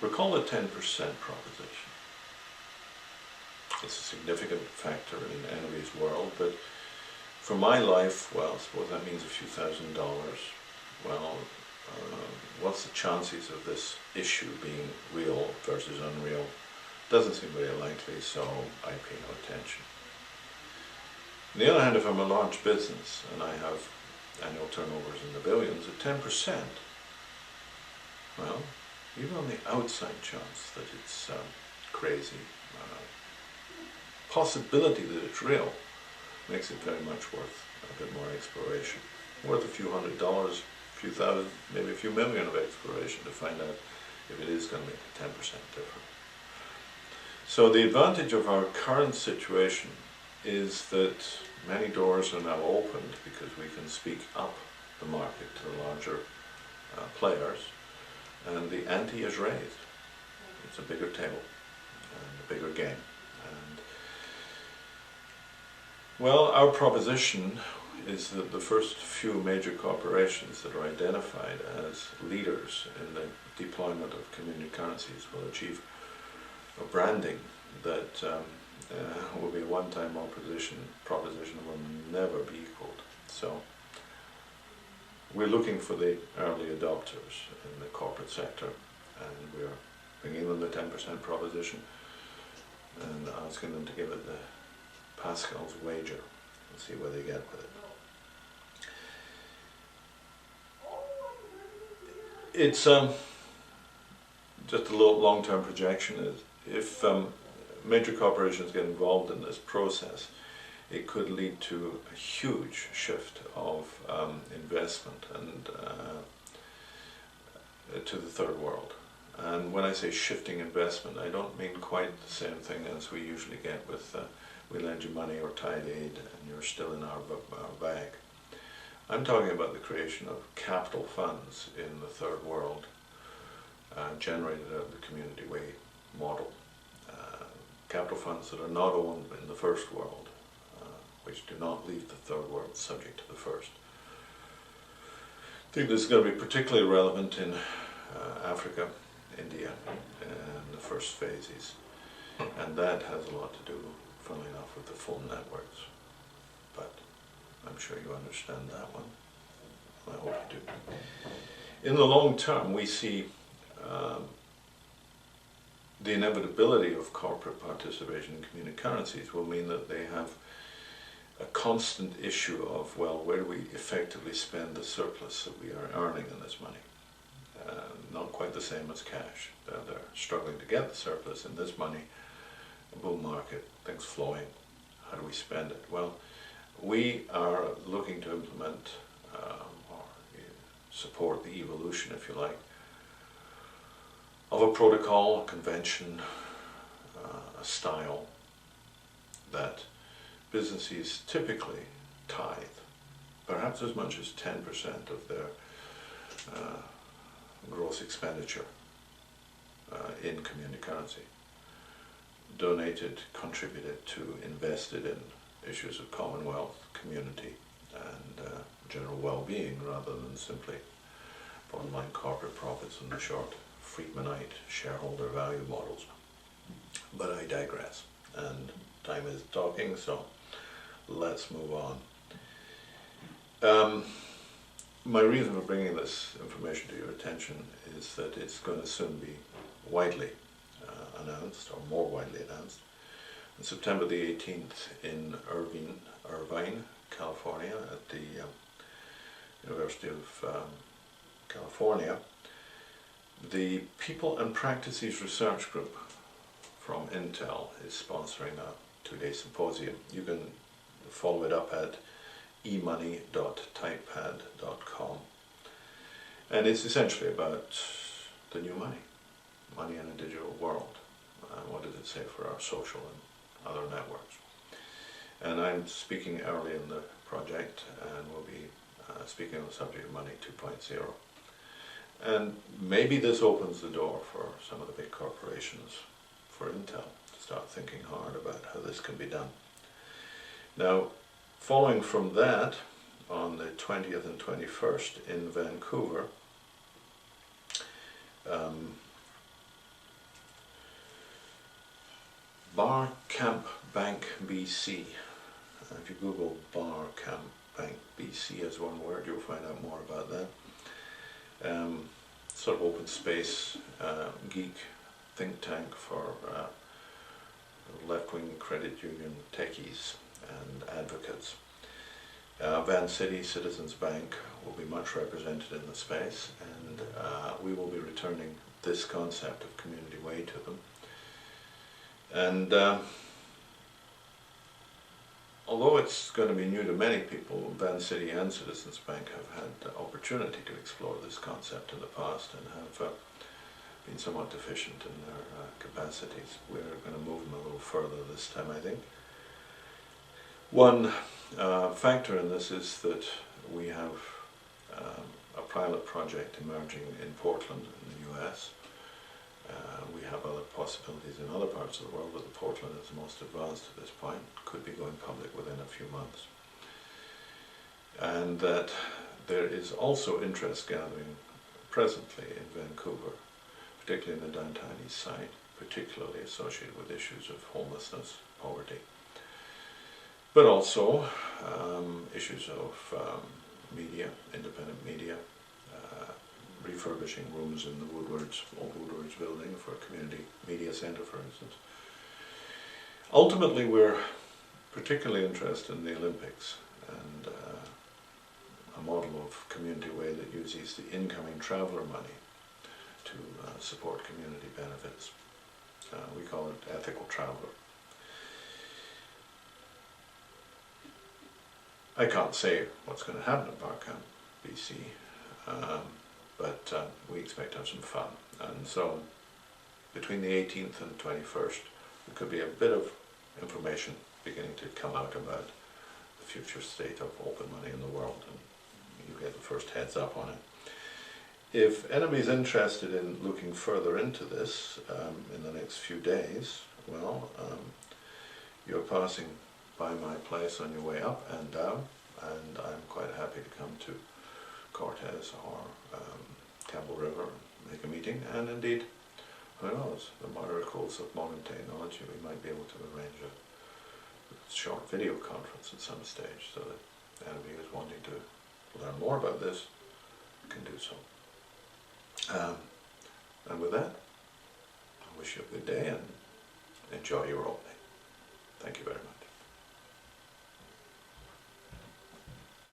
Recall the 10% proposition. It's a significant factor in anybody's world, but for my life, well, I suppose that means a few $1,000s. Well, what's the chances of this issue being real versus unreal? Doesn't seem very likely, so I pay no attention. On the other hand, if I'm a large business and I have annual turnovers in the billions, at 10%, well, even on the outside chance that it's crazy, possibility that it's real makes it very much worth a bit more exploration. Worth a few $100s, a few thousand, maybe a few million of exploration to find out if it is going to make a 10% difference. So the advantage of our current situation is that many doors are now opened because we can speak up the market to the larger players, and the ante is raised. It's a bigger table and a bigger game. And well, our proposition is that the first few major corporations that are identified as leaders in the deployment of community currencies will achieve a branding that will be a one-time proposition will never be equaled. So we're looking for the early adopters in the corporate sector, and we're bringing them the 10% proposition and asking them to give it the Pascal's wager and see where they get with it. It's just a little long-term projection. Is if major corporations get involved in this process, it could lead to a huge shift of investment and to the third world. And when I say shifting investment, I don't mean quite the same thing as we usually get with we lend you money or tide aid and you're still in our bag. I'm talking about the creation of capital funds in the third world generated out of the community way model. Capital funds that are not owned in the first world, which do not leave the third world subject to the first. I think this is going to be particularly relevant in Africa, India, and the first phases. And that has a lot to do, funnily enough, with the full networks. But I'm sure you understand that one. I hope you do. In the long term, we see the inevitability of corporate participation in community currencies will mean that they have a constant issue of, well, where do we effectively spend the surplus that we are earning in this money? Not quite the same as cash. They're struggling to get the surplus in this money, a bull market, things flowing. How do we spend it? Well, we are looking to implement or support the evolution, if you like, of a protocol, a convention, a style that businesses typically tithe, perhaps as much as 10% of their gross expenditure in community currency, donated, contributed to, invested in issues of commonwealth, community, and general well-being, rather than simply bottom line corporate profits and the short Friedmanite shareholder value models. But I digress, and time is talking, so let's move on. My reason for bringing this information to your attention is that it's going to soon be widely announced, or more widely announced, on September the 18th in Irvine, California, at the University of California. The People and Practices Research Group from Intel is sponsoring a two-day symposium. You can follow it up at emoney.typepad.com. And it's essentially about the new money in a digital world. What does it say for our social and other networks? And I'm speaking early in the project, and we'll be speaking on the subject of Money 2.0. And maybe this opens the door for some of the big corporations, for Intel, to start thinking hard about how this can be done. Now, following from that, on the 20th and 21st in Vancouver, Bar Camp Bank BC. If you Google Bar Camp Bank BC as one word, you'll find out more about that. Sort of open space geek think tank for left-wing credit union techies and advocates. Vancity Citizens Bank will be much represented in the space, and we will be returning this concept of Community Way to them. And although it's going to be new to many people, Vancity and Citizens Bank have had the opportunity to explore this concept in the past and have been somewhat deficient in their capacities. We're going to move them a little further this time, I think. One factor in this is that we have a pilot project emerging in Portland in the US. We have other possibilities in other parts of the world, but Portland is the most advanced at this point, could be going public within a few months. And that there is also interest gathering presently in Vancouver, particularly in the downtown east side, particularly associated with issues of homelessness, poverty, but also issues of media, independent media, refurbishing rooms in the Woodwards, old Woodwards building for a community media centre, for instance. Ultimately, we're particularly interested in the Olympics and a model of Community Way that uses the incoming traveller money to support community benefits. We call it ethical traveller. I can't say what's going to happen at Bar Camp BC, but we expect to have some fun. And so between the 18th and 21st, there could be a bit of information beginning to come out about the future state of open money in the world, and you get the first heads up on it. If anybody's interested in looking further into this in the next few days, well, you're passing by my place on your way up and down, and I'm quite happy to come to Cortez or Campbell River and make a meeting, and indeed, who knows, the miracles of modern technology, we might be able to arrange a short video conference at some stage so that anybody who's wanting to learn more about this can do so. And with that, I wish you a good day and enjoy your opening. Thank you very much.